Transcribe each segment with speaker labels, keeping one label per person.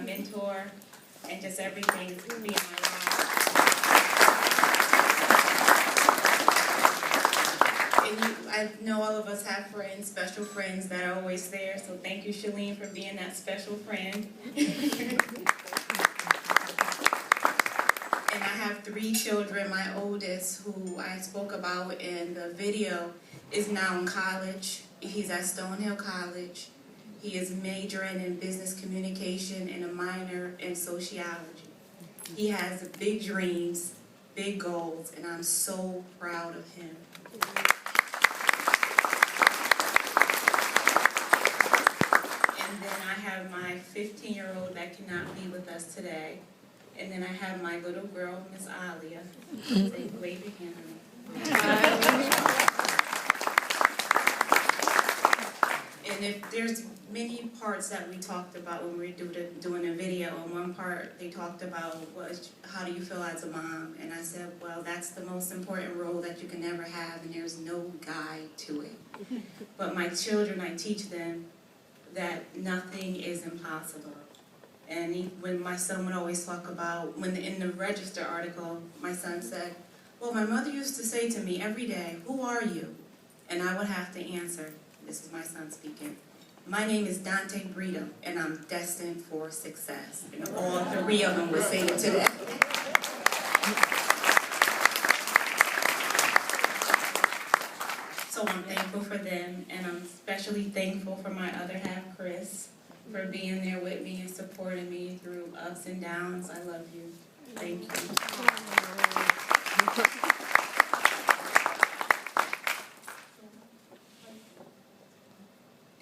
Speaker 1: my mentor, and just everything to be in my life. I know all of us have friends, special friends that are always there, so thank you, Shalene, for being that special friend. And I have 3 children. My oldest, who I spoke about in the video, is now in college. He's at Stonehill College. He is majoring in business communication and a minor in sociology. He has big dreams, big goals, and I'm so proud of him. And then I have my 15-year-old that cannot be with us today. And then I have my little girl, Miss Alia. Wave your hand at me. And if there's many parts that we talked about when we were doing a video, and one part they talked about was, how do you feel as a mom? And I said, well, that's the most important role that you can ever have, and there's no guide to it. But my children, I teach them that nothing is impossible. And when my son would always talk about, in the Register article, my son said, well, my mother used to say to me every day, who are you? And I would have to answer, this is my son speaking, my name is Dante Brito, and I'm destined for success. And all 3 of them would say it today. So I'm thankful for them, and I'm especially thankful for my other half, Chris, for being there with me and supporting me through ups and downs. I love you. Thank you.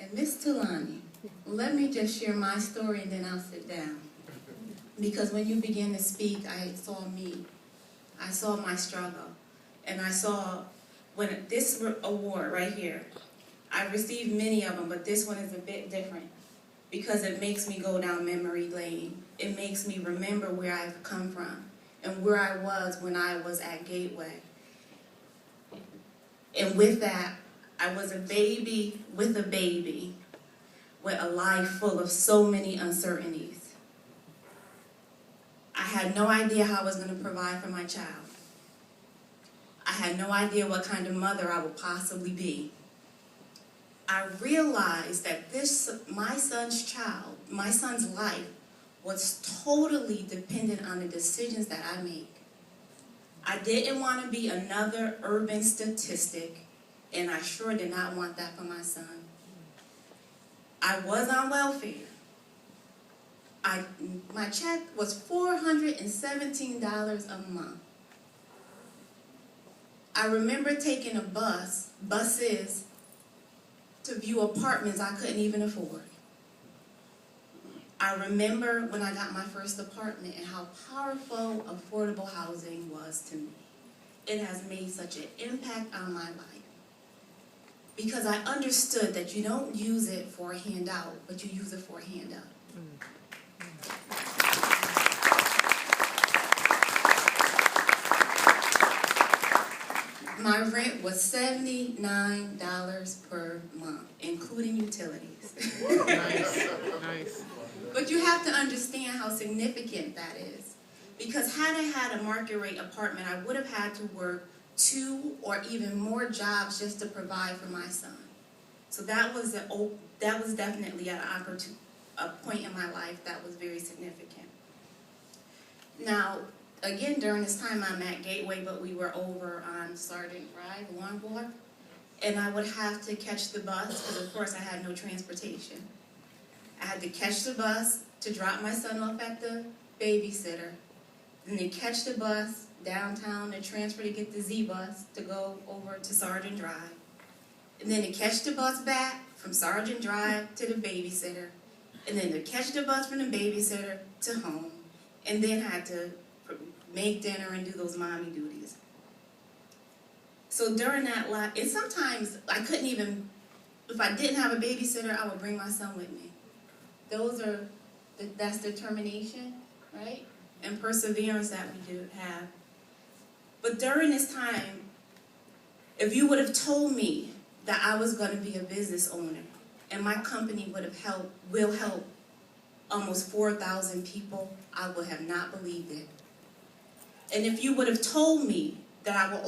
Speaker 1: And Miss Talani, let me just share my story and then I'll sit down. Because when you began to speak, I saw me. I saw my struggle. And I saw when this award right here, I received many of them, but this one is a bit different. Because it makes me go down memory lane. It makes me remember where I've come from and where I was when I was at Gateway. And with that, I was a baby with a life full of so many uncertainties. I had no idea how I was going to provide for my child. I had no idea what kind of mother I would possibly be. I realized that my son's life was totally dependent on the decisions that I make. I didn't want to be another urban statistic, and I sure did not want that for my son. I was on welfare. My check was $417 a month. I remember taking buses, to view apartments I couldn't even afford. I remember when I got my first apartment and how powerful affordable housing was to me. It has made such an impact on my life. Because I understood that you don't use it for a handout, but you use it for a handout. My rent was $79 per month, including utilities.
Speaker 2: Nice.
Speaker 1: But you have to understand how significant that is. Because had I had a market rate apartment, I would have had to work 2 or even more jobs just to provide for my son. So that was definitely a point in my life that was very significant. Now, again, during this time, I'm at Gateway, but we were over on Sergeant Drive, Longboard, and I would have to catch the bus, because of course I had no transportation. I had to catch the bus to drop my son off at the babysitter, and then catch the bus downtown to transfer to get the Z-bus to go over to Sergeant Drive, and then to catch the bus back from Sergeant Drive to the babysitter, and then to catch the bus from the babysitter to home, and then had to make dinner and do those mommy duties. So during that life, and sometimes I couldn't even, if I didn't have a babysitter, I would bring my son with me. That's determination, right? And perseverance that we do have. But during this time, if you would have told me that I was going to be a business owner and my company will help almost 4,000 people, I would have not believed it. And if you would have told me that I will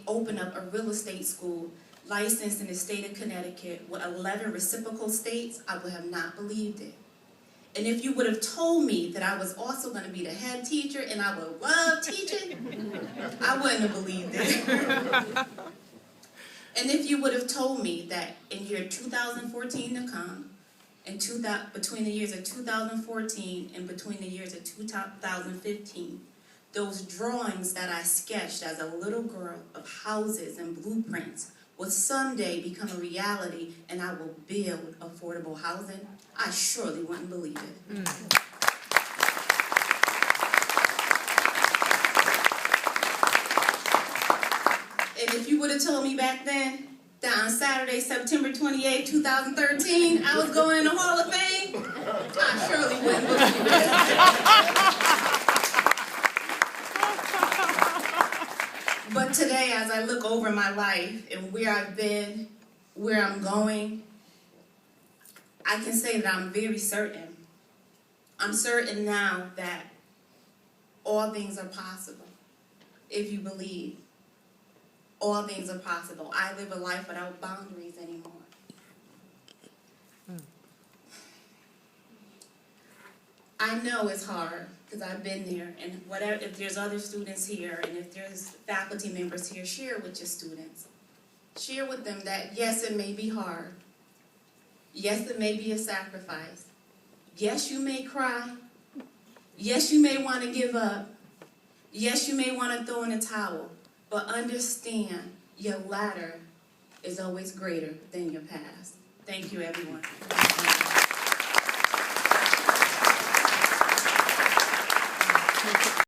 Speaker 1: open up a real estate school licensed in the state of Connecticut with 11 reciprocal states, I would have not believed it. And if you would have told me that I was also going to be the head teacher and I would love teaching, I wouldn't have believed it. And if you would have told me that in year 2014 to come, between the years of 2014 and between the years of 2015, those drawings that I sketched as a little girl of houses and blueprints will someday become a reality and I will build affordable housing, I surely wouldn't believe it. And if you would have told me back then that on Saturday, September 28, 2013, I was going in the Hall of Fame, I surely wouldn't believe it. But today, as I look over my life and where I've been, where I'm going, I can say that I'm very certain. I'm certain now that all things are possible if you believe. All things are possible. I live a life without boundaries anymore. I know it's hard because I've been there, and whatever, if there's other students here and if there's faculty members here, share with your students. Share with them that yes, it may be hard. Yes, it may be a sacrifice. Yes, you may cry. Yes, you may want to give up. Yes, you may want to throw in a towel. But understand, your latter is always greater than your past. Thank you, everyone.